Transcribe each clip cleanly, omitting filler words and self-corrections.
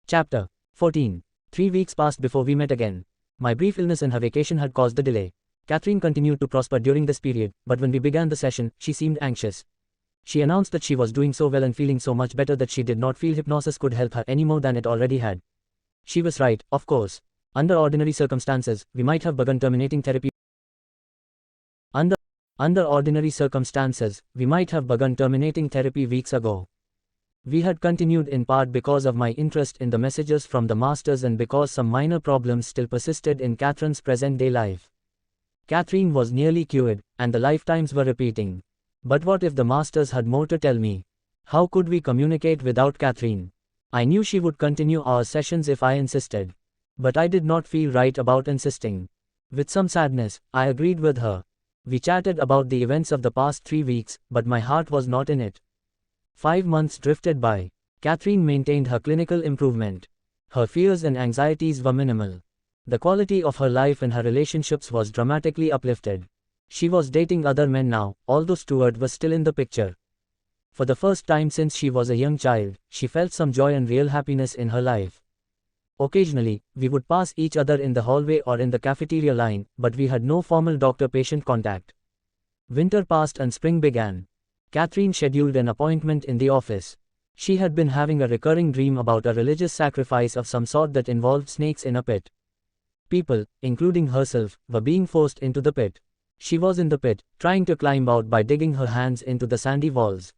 Chapter 14. 3 weeks passed before we met again. My brief illness and her vacation had caused the delay. Catherine continued to prosper during this period, but when we began the session, she seemed anxious. She announced that she was doing so well and feeling so much better that she did not feel hypnosis could help her any more than it already had. She was right, of course. Under ordinary circumstances, we might have begun terminating therapy. Under ordinary circumstances, we might have begun terminating therapy weeks ago. We had continued in part because of my interest in the messages from the masters and because some minor problems still persisted in Catherine's present-day life. Catherine was nearly cured, and the lifetimes were repeating. But what if the masters had more to tell me? How could we communicate without Catherine? I knew she would continue our sessions if I insisted. But I did not feel right about insisting. With some sadness, I agreed with her. We chatted about the events of the past 3 weeks, but my heart was not in it. 5 months drifted by. Catherine maintained her clinical improvement. Her fears and anxieties were minimal. The quality of her life and her relationships was dramatically uplifted. She was dating other men now, although Stuart was still in the picture. For the first time since she was a young child, she felt some joy and real happiness in her life. Occasionally, we would pass each other in the hallway or in the cafeteria line, but we had no formal doctor-patient contact. Winter passed and spring began. Catherine scheduled an appointment in the office. She had been having a recurring dream about a religious sacrifice of some sort that involved snakes in a pit. People, including herself, were being forced into the pit. She was in the pit, trying to climb out by digging her hands into the sandy walls.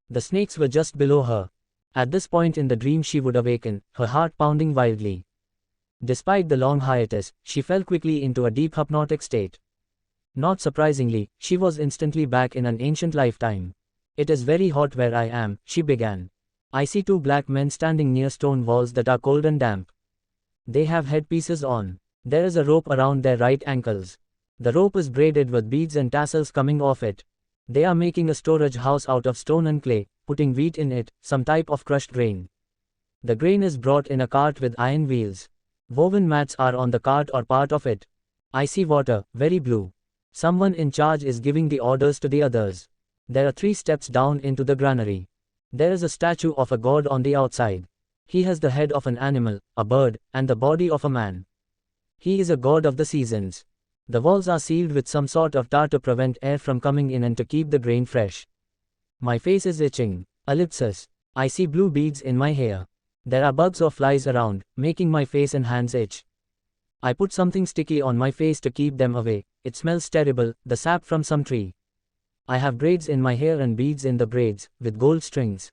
The snakes were just below her. At this point in the dream she would awaken, her heart pounding wildly. Despite the long hiatus, she fell quickly into a deep hypnotic state. Not surprisingly, she was instantly back in an ancient lifetime. "It is very hot where I am," she began. "I see 2 black men standing near stone walls that are cold and damp. They have headpieces on. There is a rope around their right ankles. The rope is braided with beads and tassels coming off it. They are making a storage house out of stone and clay, putting wheat in it, some type of crushed grain. The grain is brought in a cart with iron wheels. Woven mats are on the cart or part of it. I see water, very blue. Someone in charge is giving the orders to the others. There are 3 steps down into the granary. There is a statue of a god on the outside. He has the head of an animal, a bird, and the body of a man. He is a god of the seasons. The walls are sealed with some sort of tar to prevent air from coming in and to keep the grain fresh. My face is itching. Ellipsis. I see blue beads in my hair. There are bugs or flies around, making my face and hands itch. I put something sticky on my face to keep them away. It smells terrible, the sap from some tree. I have braids in my hair and beads in the braids, with gold strings.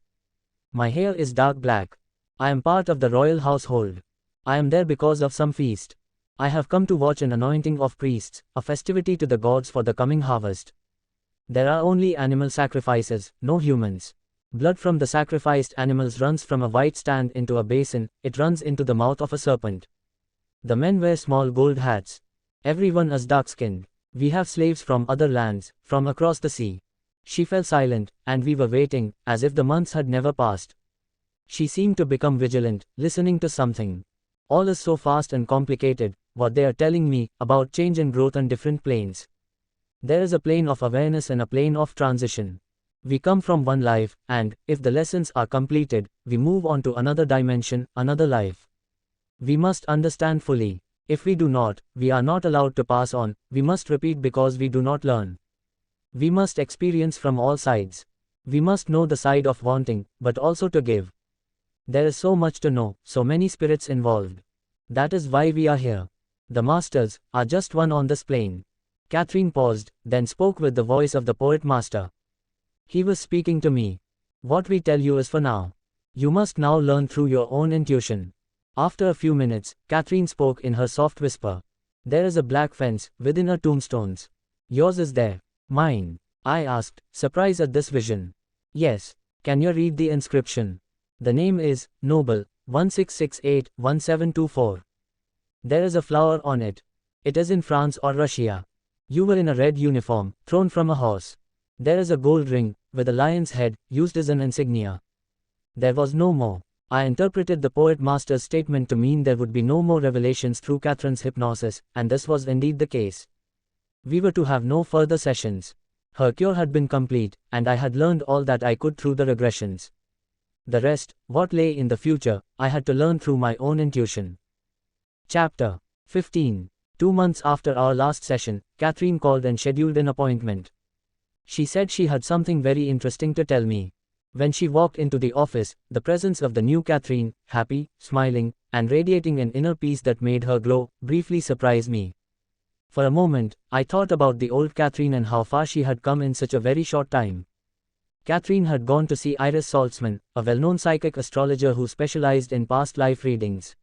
My hair is dark black. I am part of the royal household. I am there because of some feast. I have come to watch an anointing of priests, a festivity to the gods for the coming harvest. There are only animal sacrifices, no humans. Blood from the sacrificed animals runs from a white stand into a basin, it runs into the mouth of a serpent. The men wear small gold hats. Everyone is dark-skinned. We have slaves from other lands, from across the sea. She fell silent, and we were waiting, as if the months had never passed. She seemed to become vigilant, listening to something. All is so fast and complicated, what they are telling me, about change and growth on different planes. There is a plane of awareness and a plane of transition. We come from one life, and, if the lessons are completed, we move on to another dimension, another life. We must understand fully. If we do not, we are not allowed to pass on, we must repeat because we do not learn. We must experience from all sides. We must know the side of wanting, but also to give. There is so much to know, so many spirits involved. That is why we are here. The masters are just one on this plane. Catherine paused, then spoke with the voice of the poet master. He was speaking to me. What we tell you is for now. You must now learn through your own intuition. After a few minutes, Catherine spoke in her soft whisper. There is a black fence, within her tombstones. Yours is there. Mine. I asked, surprised at this vision. Yes. Can you read the inscription? The name is, Noble, 1668-1724. There is a flower on it. It is in France or Russia. You were in a red uniform, thrown from a horse. There is a gold ring, with a lion's head, used as an insignia. There was no more. I interpreted the poet master's statement to mean there would be no more revelations through Catherine's hypnosis, and this was indeed the case. We were to have no further sessions. Her cure had been complete, and I had learned all that I could through the regressions. The rest, what lay in the future, I had to learn through my own intuition. Chapter 15. 2 months after our last session, Catherine called and scheduled an appointment. She said she had something very interesting to tell me. When she walked into the office, the presence of the new Catherine, happy, smiling, and radiating an inner peace that made her glow, briefly surprised me. For a moment, I thought about the old Catherine and how far she had come in such a very short time. Catherine had gone to see Iris Saltzman, a well-known psychic astrologer who specialized in past life readings.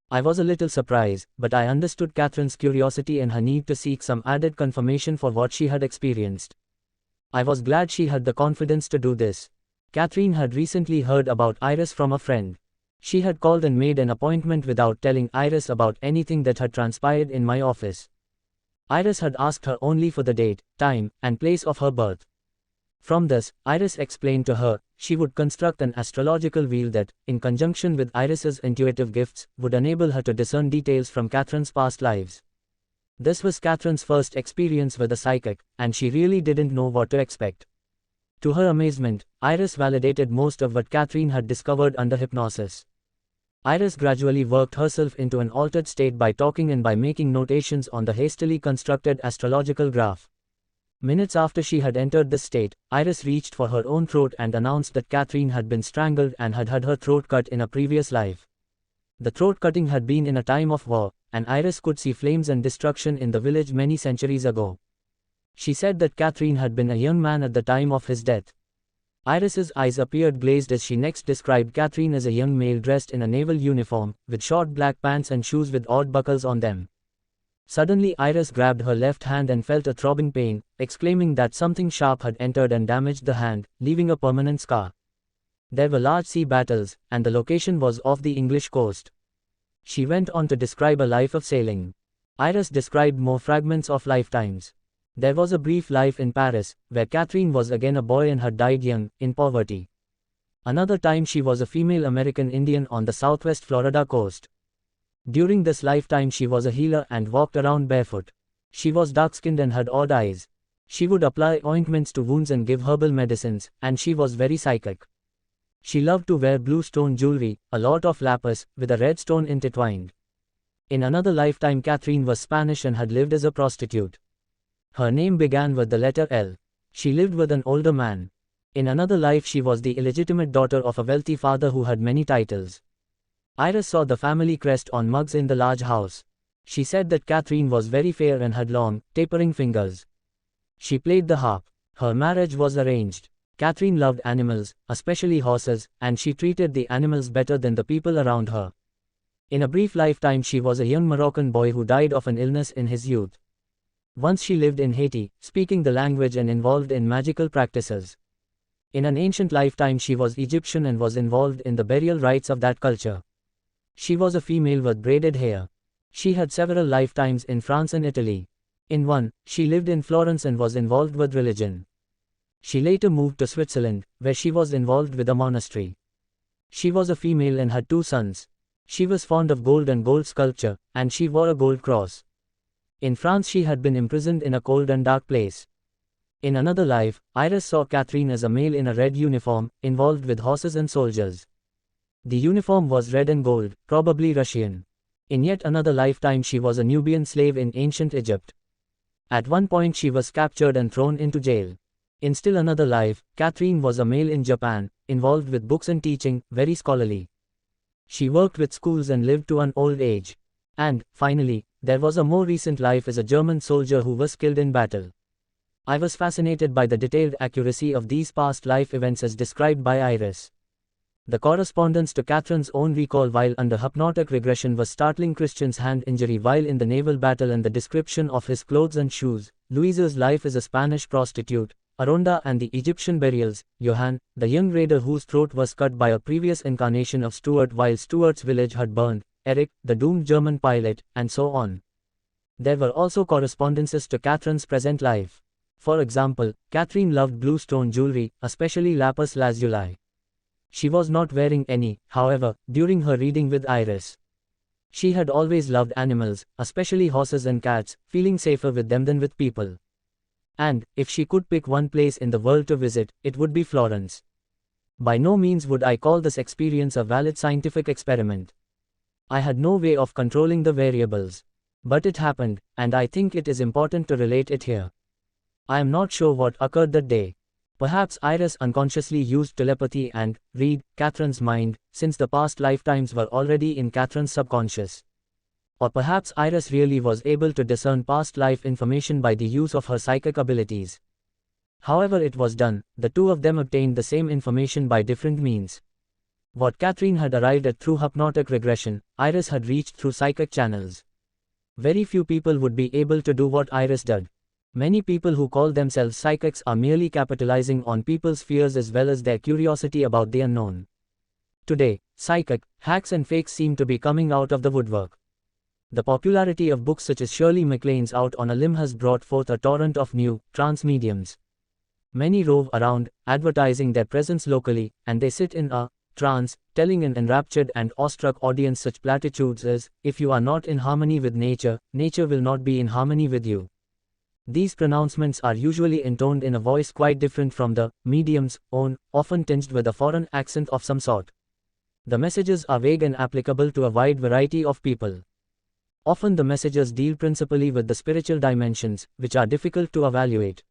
I was a little surprised, but I understood Catherine's curiosity and her need to seek some added confirmation for what she had experienced. I was glad she had the confidence to do this. Catherine had recently heard about Iris from a friend. She had called and made an appointment without telling Iris about anything that had transpired in my office. Iris had asked her only for the date, time, and place of her birth. From this, Iris explained to her, she would construct an astrological wheel that, in conjunction with Iris's intuitive gifts, would enable her to discern details from Catherine's past lives. This was Catherine's first experience with a psychic, and she really didn't know what to expect. To her amazement, Iris validated most of what Catherine had discovered under hypnosis. Iris gradually worked herself into an altered state by talking and by making notations on the hastily constructed astrological graph. Minutes after she had entered this state, Iris reached for her own throat and announced that Catherine had been strangled and had had her throat cut in a previous life. The throat cutting had been in a time of war, and Iris could see flames and destruction in the village many centuries ago. She said that Catherine had been a young man at the time of his death. Iris's eyes appeared glazed as she next described Catherine as a young male dressed in a naval uniform, with short black pants and shoes with odd buckles on them. Suddenly Iris grabbed her left hand and felt a throbbing pain, exclaiming that something sharp had entered and damaged the hand, leaving a permanent scar. There were large sea battles, and the location was off the English coast. She went on to describe a life of sailing. Iris described more fragments of lifetimes. There was a brief life in Paris, where Catherine was again a boy and had died young, in poverty. Another time she was a female American Indian on the southwest Florida coast. During this lifetime she was a healer and walked around barefoot. She was dark-skinned and had odd eyes. She would apply ointments to wounds and give herbal medicines, and she was very psychic. She loved to wear blue stone jewelry, a lot of lapis, with a red stone intertwined. In another lifetime Catherine was Spanish and had lived as a prostitute. Her name began with the letter L. She lived with an older man. In another life she was the illegitimate daughter of a wealthy father who had many titles. Iris saw the family crest on mugs in the large house. She said that Catherine was very fair and had long, tapering fingers. She played the harp. Her marriage was arranged. Catherine loved animals, especially horses, and she treated the animals better than the people around her. In a brief lifetime she was a young Moroccan boy who died of an illness in his youth. Once she lived in Haiti, speaking the language and involved in magical practices. In an ancient lifetime she was Egyptian and was involved in the burial rites of that culture. She was a female with braided hair. She had several lifetimes in France and Italy. In one, she lived in Florence and was involved with religion. She later moved to Switzerland, where she was involved with a monastery. She was a female and had 2 sons. She was fond of gold and gold sculpture, and she wore a gold cross. In France she had been imprisoned in a cold and dark place. In another life, Iris saw Catherine as a male in a red uniform, involved with horses and soldiers. The uniform was red and gold, probably Russian. In yet another lifetime she was a Nubian slave in ancient Egypt. At one point she was captured and thrown into jail. In still another life, Catherine was a male in Japan, involved with books and teaching, very scholarly. She worked with schools and lived to an old age. And, finally, there was a more recent life as a German soldier who was killed in battle. I was fascinated by the detailed accuracy of these past life events as described by Iris. The correspondence to Catherine's own recall while under hypnotic regression was startling: Christian's hand injury while in the naval battle and the description of his clothes and shoes, Louisa's life as a Spanish prostitute, Aronda and the Egyptian burials, Johann, the young raider whose throat was cut by a previous incarnation of Stuart while Stuart's village had burned, Eric, the doomed German pilot, and so on. There were also correspondences to Catherine's present life. For example, Catherine loved blue stone jewelry, especially lapis lazuli. She was not wearing any, however, during her reading with Iris. She had always loved animals, especially horses and cats, feeling safer with them than with people. And, if she could pick one place in the world to visit, it would be Florence. By no means would I call this experience a valid scientific experiment. I had no way of controlling the variables. But it happened, and I think it is important to relate it here. I am not sure what occurred that day. Perhaps Iris unconsciously used telepathy and read Catherine's mind, since the past lifetimes were already in Catherine's subconscious. Or perhaps Iris really was able to discern past life information by the use of her psychic abilities. However it was done, the two of them obtained the same information by different means. What Catherine had arrived at through hypnotic regression, Iris had reached through psychic channels. Very few people would be able to do what Iris did. Many people who call themselves psychics are merely capitalizing on people's fears as well as their curiosity about the unknown. Today, psychic hacks and fakes seem to be coming out of the woodwork. The popularity of books such as Shirley MacLaine's Out on a Limb has brought forth a torrent of new, trance mediums. Many rove around, advertising their presence locally, and they sit in a trance, telling an enraptured and awestruck audience such platitudes as, if you are not in harmony with nature, nature will not be in harmony with you. These pronouncements are usually intoned in a voice quite different from the medium's own, often tinged with a foreign accent of some sort. The messages are vague and applicable to a wide variety of people. Often the messages deal principally with the spiritual dimensions, which are difficult to evaluate.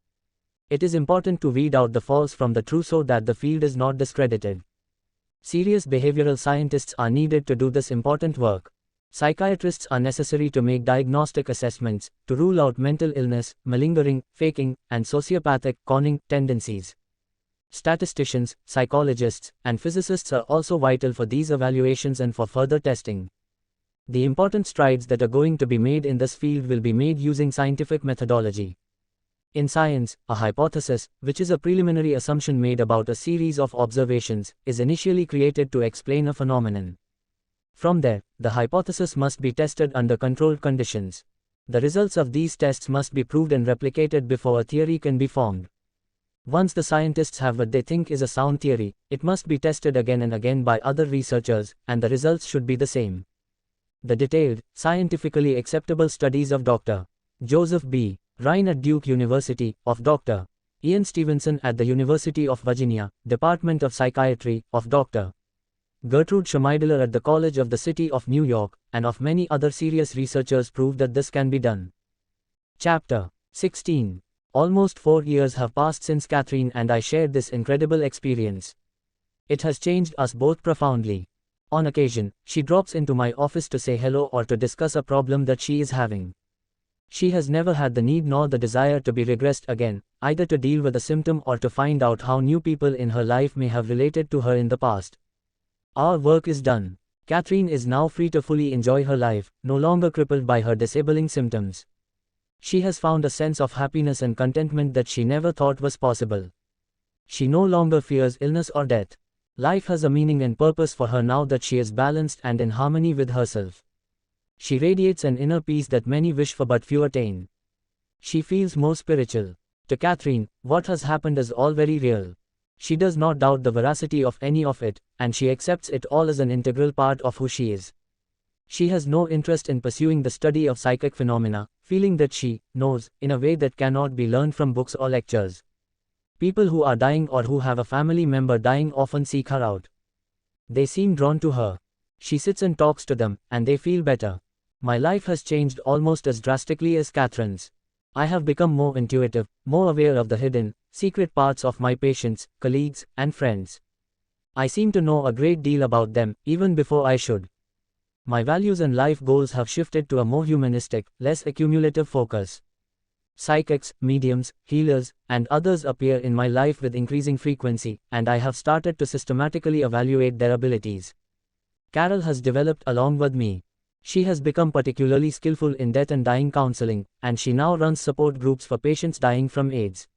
It is important to weed out the false from the true so that the field is not discredited. Serious behavioral scientists are needed to do this important work. Psychiatrists are necessary to make diagnostic assessments, to rule out mental illness, malingering, faking, and sociopathic, conning tendencies. Statisticians, psychologists, and physicists are also vital for these evaluations and for further testing. The important strides that are going to be made in this field will be made using scientific methodology. In science, a hypothesis, which is a preliminary assumption made about a series of observations, is initially created to explain a phenomenon. From there, the hypothesis must be tested under controlled conditions. The results of these tests must be proved and replicated before a theory can be formed. Once the scientists have what they think is a sound theory, it must be tested again and again by other researchers, and the results should be the same. The detailed, scientifically acceptable studies of Dr. Joseph B. Rhine at Duke University, of Dr. Ian Stevenson at the University of Virginia, Department of Psychiatry, of Dr. Gertrude Schmeidler at the College of the City of New York, and of many other serious researchers prove that this can be done. Chapter 16. Almost 4 years have passed since Catherine and I shared this incredible experience. It has changed us both profoundly. On occasion, she drops into my office to say hello or to discuss a problem that she is having. She has never had the need nor the desire to be regressed again, either to deal with a symptom or to find out how new people in her life may have related to her in the past. Our work is done. Catherine is now free to fully enjoy her life, no longer crippled by her disabling symptoms. She has found a sense of happiness and contentment that she never thought was possible. She no longer fears illness or death. Life has a meaning and purpose for her now that she is balanced and in harmony with herself. She radiates an inner peace that many wish for but few attain. She feels more spiritual. To Catherine, what has happened is all very real. She does not doubt the veracity of any of it, and she accepts it all as an integral part of who she is. She has no interest in pursuing the study of psychic phenomena, feeling that she knows, in a way that cannot be learned from books or lectures. People who are dying or who have a family member dying often seek her out. They seem drawn to her. She sits and talks to them, and they feel better. My life has changed almost as drastically as Catherine's. I have become more intuitive, more aware of the hidden, secret parts of my patients, colleagues, and friends. I seem to know a great deal about them, even before I should. My values and life goals have shifted to a more humanistic, less accumulative focus. Psychics, mediums, healers, and others appear in my life with increasing frequency, and I have started to systematically evaluate their abilities. Carol has developed along with me. She has become particularly skillful in death and dying counseling, and she now runs support groups for patients dying from AIDS.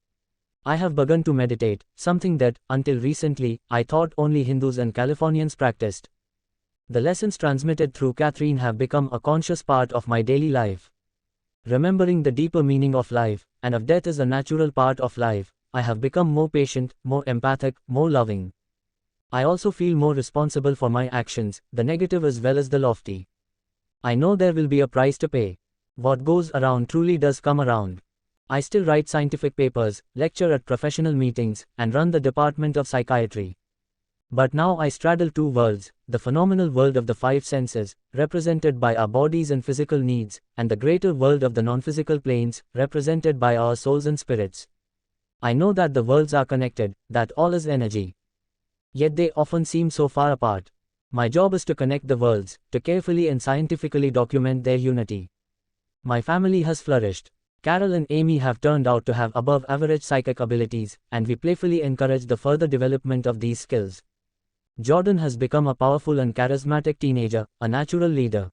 I have begun to meditate, something that, until recently, I thought only Hindus and Californians practiced. The lessons transmitted through Catherine have become a conscious part of my daily life. Remembering the deeper meaning of life, and of death as a natural part of life, I have become more patient, more empathic, more loving. I also feel more responsible for my actions, the negative as well as the lofty. I know there will be a price to pay. What goes around truly does come around. I still write scientific papers, lecture at professional meetings, and run the Department of Psychiatry. But now I straddle two worlds, the phenomenal world of the five senses, represented by our bodies and physical needs, and the greater world of the non-physical planes, represented by our souls and spirits. I know that the worlds are connected, that all is energy. Yet they often seem so far apart. My job is to connect the worlds, to carefully and scientifically document their unity. My family has flourished. Carol and Amy have turned out to have above-average psychic abilities, and we playfully encourage the further development of these skills. Jordan has become a powerful and charismatic teenager, a natural leader.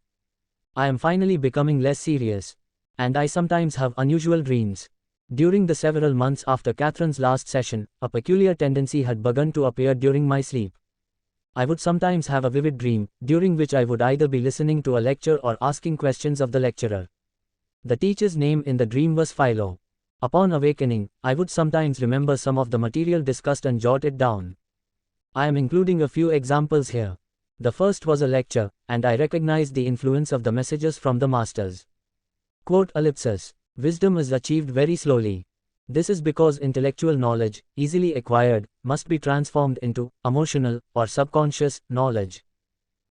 I am finally becoming less serious. And I sometimes have unusual dreams. During the several months after Catherine's last session, a peculiar tendency had begun to appear during my sleep. I would sometimes have a vivid dream, during which I would either be listening to a lecture or asking questions of the lecturer. The teacher's name in the dream was Philo. Upon awakening, I would sometimes remember some of the material discussed and jot it down. I am including a few examples here. The first was a lecture, and I recognized the influence of the messages from the masters. Quote ellipsis. Wisdom is achieved very slowly. This is because intellectual knowledge, easily acquired, must be transformed into emotional or subconscious knowledge.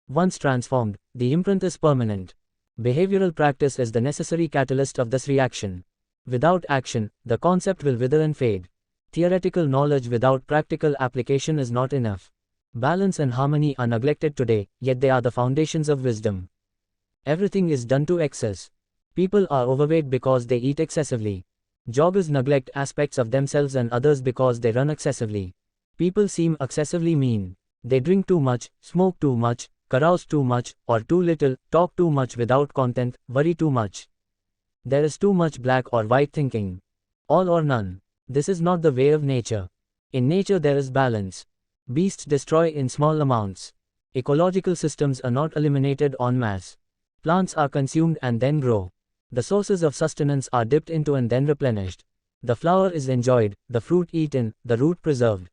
Once transformed, the imprint is permanent. Behavioral practice is the necessary catalyst of this reaction. Without action, the concept will wither and fade. Theoretical knowledge without practical application is not enough. Balance and harmony are neglected today, yet they are the foundations of wisdom. Everything is done to excess. People are overweight because they eat excessively. Joggers neglect aspects of themselves and others because they run excessively. People seem excessively mean. They drink too much, smoke too much, carouse too much, or too little, talk too much without content, worry too much. There is too much black or white thinking. All or none. This is not the way of nature. In nature there is balance. Beasts destroy in small amounts. Ecological systems are not eliminated en masse. Plants are consumed and then grow. The sources of sustenance are dipped into and then replenished. The flower is enjoyed, the fruit eaten, the root preserved.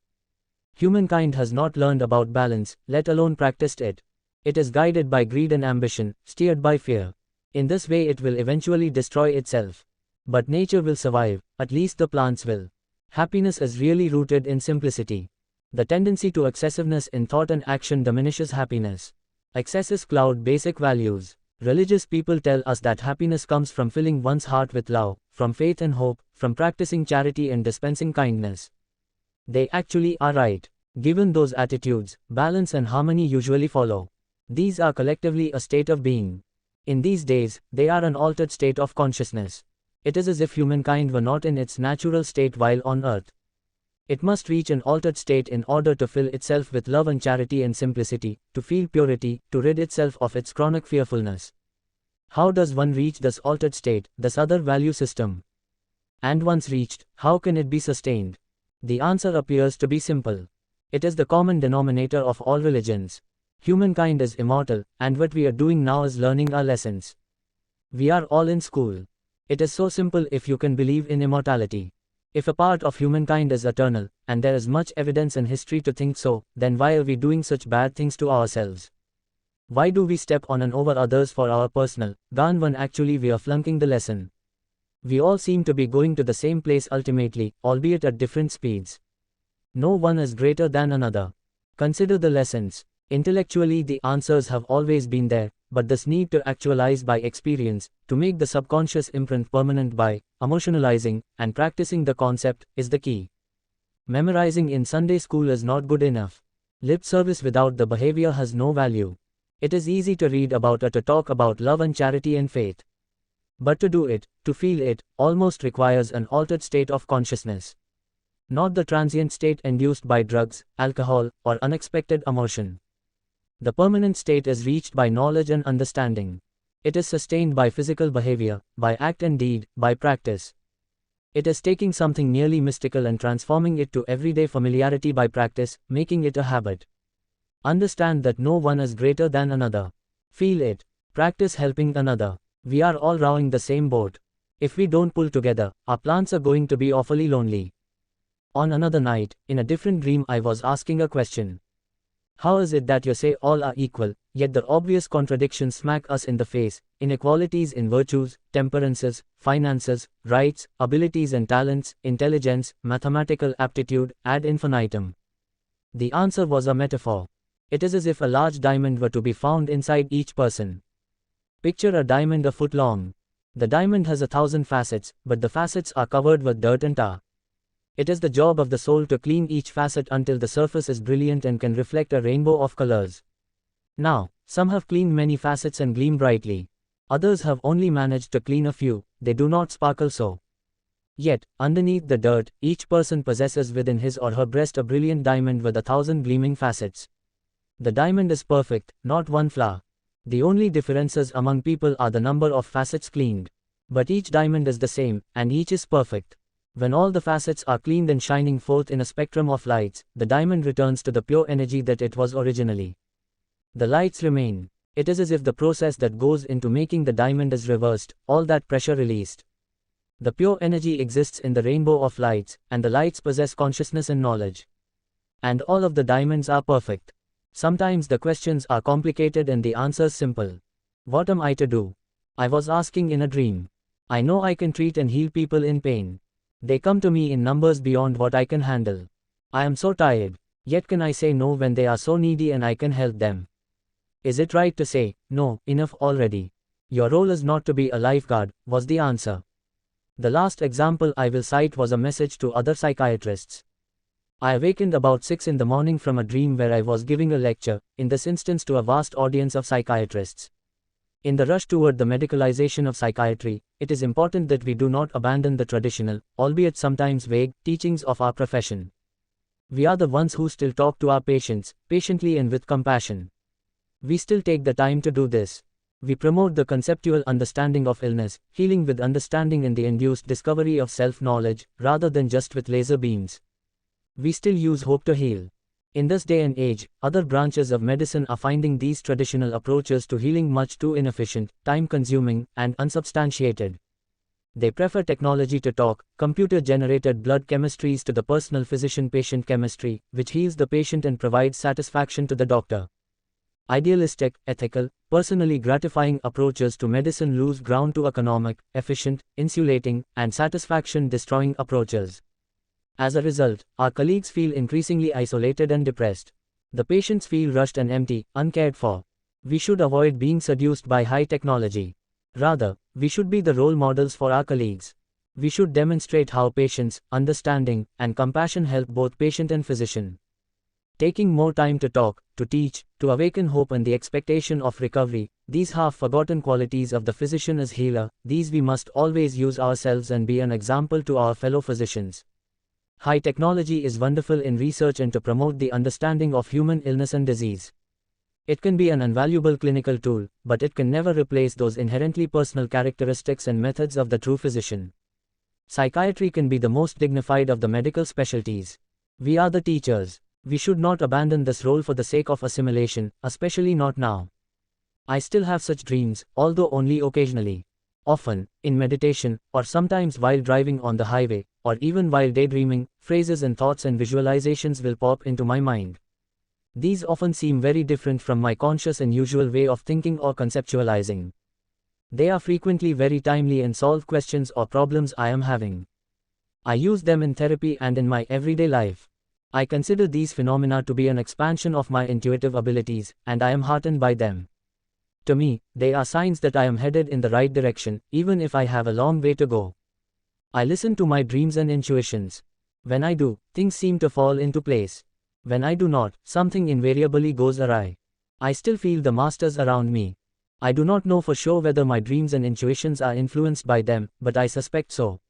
Humankind has not learned about balance, let alone practiced it. It is guided by greed and ambition, steered by fear. In this way it will eventually destroy itself. But nature will survive, at least the plants will. Happiness is really rooted in simplicity. The tendency to excessiveness in thought and action diminishes happiness. Excesses cloud basic values. Religious people tell us that happiness comes from filling one's heart with love, from faith and hope, from practicing charity and dispensing kindness. They actually are right. Given those attitudes, balance and harmony usually follow. These are collectively a state of being. In these days, they are an altered state of consciousness. It is as if humankind were not in its natural state while on earth. It must reach an altered state in order to fill itself with love and charity and simplicity, to feel purity, to rid itself of its chronic fearfulness. How does one reach this altered state, this other value system? And once reached, how can it be sustained? The answer appears to be simple. It is the common denominator of all religions. Humankind is immortal, and what we are doing now is learning our lessons. We are all in school. It is so simple if you can believe in immortality. If a part of humankind is eternal, and there is much evidence in history to think so, then why are we doing such bad things to ourselves? Why do we step on and over others for our personal gain when actually we are flunking the lesson? We all seem to be going to the same place ultimately, albeit at different speeds. No one is greater than another. Consider the lessons. Intellectually the answers have always been there, but this need to actualize by experience, to make the subconscious imprint permanent by emotionalizing and practicing the concept, is the key. Memorizing in Sunday school is not good enough. Lip service without the behavior has no value. It is easy to read about or to talk about love and charity and faith. But to do it, to feel it, almost requires an altered state of consciousness. Not the transient state induced by drugs, alcohol, or unexpected emotion. The permanent state is reached by knowledge and understanding. It is sustained by physical behavior, by act and deed, by practice. It is taking something nearly mystical and transforming it to everyday familiarity by practice, making it a habit. Understand that no one is greater than another. Feel it. Practice helping another. We are all rowing the same boat. If we don't pull together, our plants are going to be awfully lonely. On another night, in a different dream, I was asking a question. How is it that you say all are equal, yet the obvious contradictions smack us in the face, inequalities in virtues, temperances, finances, rights, abilities and talents, intelligence, mathematical aptitude, ad infinitum? The answer was a metaphor. It is as if a large diamond were to be found inside each person. Picture a diamond a foot long. The diamond has 1,000 facets, but the facets are covered with dirt and tar. It is the job of the soul to clean each facet until the surface is brilliant and can reflect a rainbow of colors. Now, some have cleaned many facets and gleam brightly. Others have only managed to clean a few, they do not sparkle so. Yet, underneath the dirt, each person possesses within his or her breast a brilliant diamond with 1,000 gleaming facets. The diamond is perfect, not one flaw. The only differences among people are the number of facets cleaned. But each diamond is the same, and each is perfect. When all the facets are cleaned and shining forth in a spectrum of lights, the diamond returns to the pure energy that it was originally. The lights remain. It is as if the process that goes into making the diamond is reversed, all that pressure released. The pure energy exists in the rainbow of lights, and the lights possess consciousness and knowledge. And all of the diamonds are perfect. Sometimes the questions are complicated and the answers simple. What am I to do? I was asking in a dream. I know I can treat and heal people in pain. They come to me in numbers beyond what I can handle. I am so tired, yet can I say no when they are so needy and I can help them? Is it right to say, no, enough already? Your role is not to be a lifeguard, was the answer. The last example I will cite was a message to other psychiatrists. I awakened about 6 in the morning from a dream where I was giving a lecture, in this instance to a vast audience of psychiatrists. In the rush toward the medicalization of psychiatry, it is important that we do not abandon the traditional, albeit sometimes vague, teachings of our profession. We are the ones who still talk to our patients, patiently and with compassion. We still take the time to do this. We promote the conceptual understanding of illness, healing with understanding and the induced discovery of self-knowledge, rather than just with laser beams. We still use hope to heal. In this day and age, other branches of medicine are finding these traditional approaches to healing much too inefficient, time-consuming, and unsubstantiated. They prefer technology to talk, computer-generated blood chemistries to the personal physician-patient chemistry, which heals the patient and provides satisfaction to the doctor. Idealistic, ethical, personally gratifying approaches to medicine lose ground to economic, efficient, insulating, and satisfaction-destroying approaches. As a result, our colleagues feel increasingly isolated and depressed. The patients feel rushed and empty, uncared for. We should avoid being seduced by high technology. Rather, we should be the role models for our colleagues. We should demonstrate how patience, understanding, and compassion help both patient and physician. Taking more time to talk, to teach, to awaken hope and the expectation of recovery, these half-forgotten qualities of the physician as healer, these we must always use ourselves and be an example to our fellow physicians. High technology is wonderful in research and to promote the understanding of human illness and disease. It can be an invaluable clinical tool, but it can never replace those inherently personal characteristics and methods of the true physician. Psychiatry can be the most dignified of the medical specialties. We are the teachers. We should not abandon this role for the sake of assimilation, especially not now. I still have such dreams, although only occasionally. Often, in meditation, or sometimes while driving on the highway, or even while daydreaming, phrases and thoughts and visualizations will pop into my mind. These often seem very different from my conscious and usual way of thinking or conceptualizing. They are frequently very timely and solve questions or problems I am having. I use them in therapy and in my everyday life. I consider these phenomena to be an expansion of my intuitive abilities, and I am heartened by them. To me, they are signs that I am headed in the right direction, even if I have a long way to go. I listen to my dreams and intuitions. When I do, things seem to fall into place. When I do not, something invariably goes awry. I still feel the masters around me. I do not know for sure whether my dreams and intuitions are influenced by them, but I suspect so.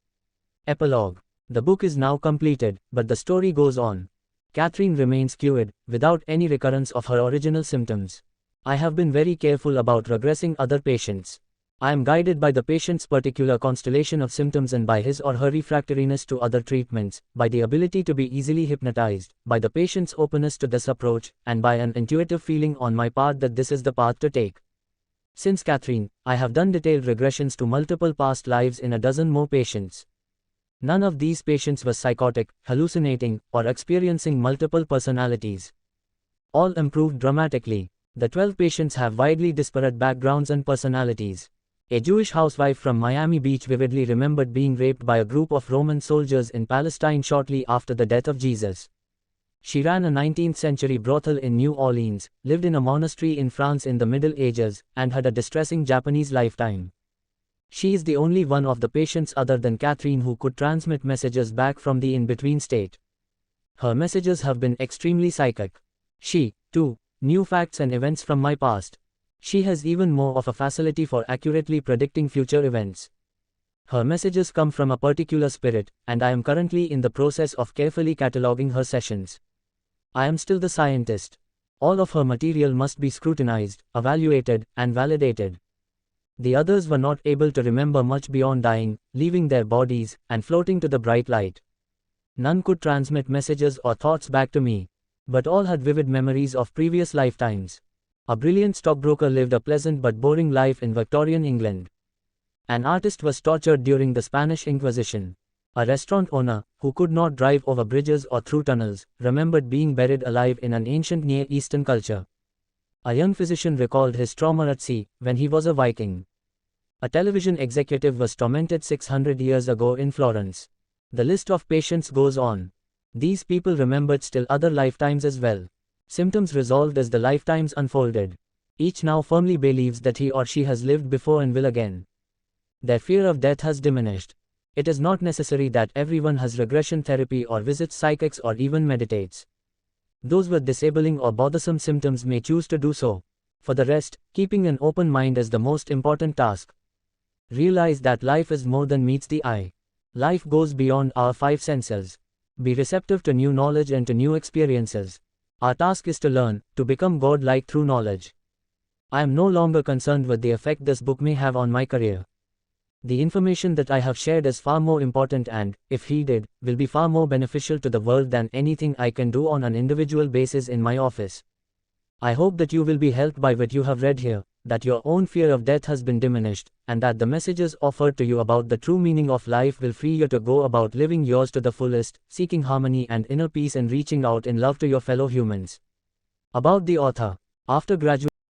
Epilogue. The book is now completed, but the story goes on. Catherine remains cured, without any recurrence of her original symptoms. I have been very careful about regressing other patients. I am guided by the patient's particular constellation of symptoms and by his or her refractoriness to other treatments, by the ability to be easily hypnotized, by the patient's openness to this approach, and by an intuitive feeling on my part that this is the path to take. Since Catherine, I have done detailed regressions to multiple past lives in a dozen more patients. None of these patients was psychotic, hallucinating, or experiencing multiple personalities. All improved dramatically. The 12 patients have widely disparate backgrounds and personalities. A Jewish housewife from Miami Beach vividly remembered being raped by a group of Roman soldiers in Palestine shortly after the death of Jesus. She ran a 19th-century brothel in New Orleans, lived in a monastery in France in the Middle Ages, and had a distressing Japanese lifetime. She is the only one of the patients other than Catherine who could transmit messages back from the in-between state. Her messages have been extremely psychic. She, too, knew facts and events from my past. She has even more of a facility for accurately predicting future events. Her messages come from a particular spirit, and I am currently in the process of carefully cataloging her sessions. I am still the scientist. All of her material must be scrutinized, evaluated, and validated. The others were not able to remember much beyond dying, leaving their bodies, and floating to the bright light. None could transmit messages or thoughts back to me, but all had vivid memories of previous lifetimes. A brilliant stockbroker lived a pleasant but boring life in Victorian England. An artist was tortured during the Spanish Inquisition. A restaurant owner, who could not drive over bridges or through tunnels, remembered being buried alive in an ancient Near Eastern culture. A young physician recalled his trauma at sea, when he was a Viking. A television executive was tormented 600 years ago in Florence. The list of patients goes on. These people remembered still other lifetimes as well. Symptoms resolved as the lifetimes unfolded. Each now firmly believes that he or she has lived before and will again. Their fear of death has diminished. It is not necessary that everyone has regression therapy or visits psychics or even meditates. Those with disabling or bothersome symptoms may choose to do so. For the rest, keeping an open mind is the most important task. Realize that life is more than meets the eye. Life goes beyond our five senses. Be receptive to new knowledge and to new experiences. Our task is to learn, to become God-like through knowledge. I am no longer concerned with the effect this book may have on my career. The information that I have shared is far more important and, if heeded, will be far more beneficial to the world than anything I can do on an individual basis in my office. I hope that you will be helped by what you have read here, that your own fear of death has been diminished, and that the messages offered to you about the true meaning of life will free you to go about living yours to the fullest, seeking harmony and inner peace and reaching out in love to your fellow humans. About the author. After graduating